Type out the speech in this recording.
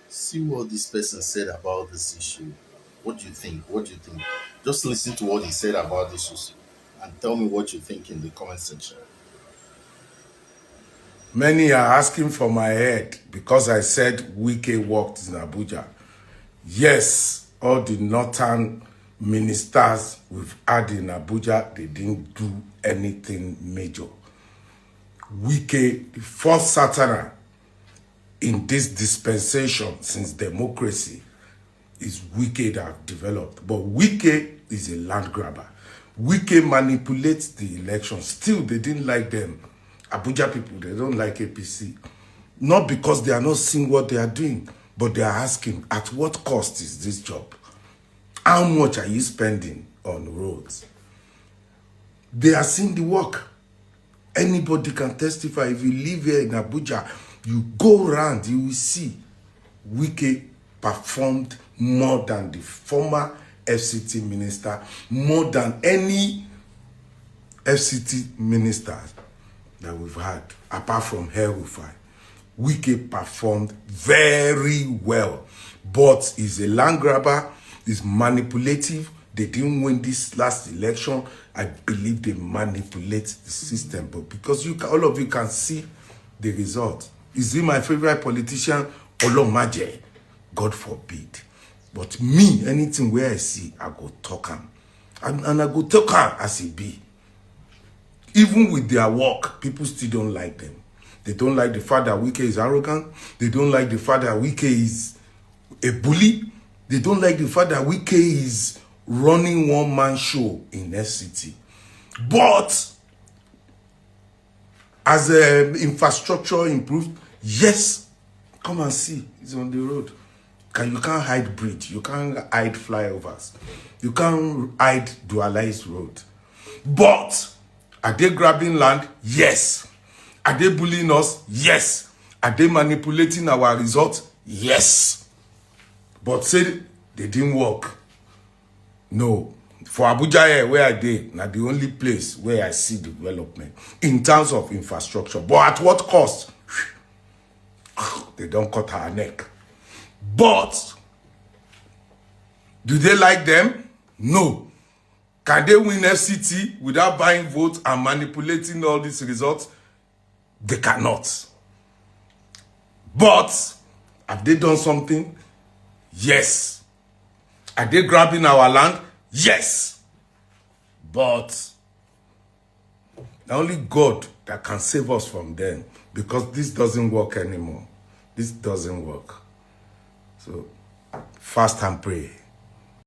See what this person said about this issue. What do you think? What do you think? Just listen to what he said about this issue and tell me what you think in the comment section. Many are asking for my head because I said Wike worked in Abuja. Yes, all the northern ministers we've had in Abuja, they didn't do anything major. Wike, the first Satanan in this dispensation since democracy, is Wike that have developed. But Wike is a land grabber. Wike manipulates the election. Still, they didn't like them. Abuja people, they don't like APC. Not because they are not seeing what they are doing, but they are asking, at what cost is this job? How much are you spending on roads? They are seeing the work. Anybody can testify. If you live here in Abuja, you go around, you will see Wike performed more than the former FCT minister, more than any FCT minister that we've had, apart from Herufai. Wike performed very well, but he's a land grabber, he's manipulative. They didn't win this last election. I believe they manipulate the system, but because all of you can see the result. Is he my favorite politician? Olomaje, God forbid. But me, anything where I see, I go talk him. And I go talk him as he be. Even with their work, people still don't like them. They don't like the fact that Wike is arrogant. They don't like the fact that Wike is a bully. They don't like the fact that Wike is running one-man show in FCT. But as infrastructure improved, yes, come and see. It's on the road. You can't hide bridge. You can't hide flyovers. You can't hide dualized road. But are they grabbing land? Yes. Are they bullying us? Yes. Are they manipulating our results? Yes. But say they didn't work. No. For Abuja here, where I dey, na the only place where I see development in terms of infrastructure. But at what cost? They don't cut our neck. But do they like them? No. Can they win FCT without buying votes and manipulating all these results? They cannot. But have they done something? Yes. Are they grabbing our land? Yes. But only God that can save us from them, because this doesn't work anymore. This doesn't work. So fast and pray.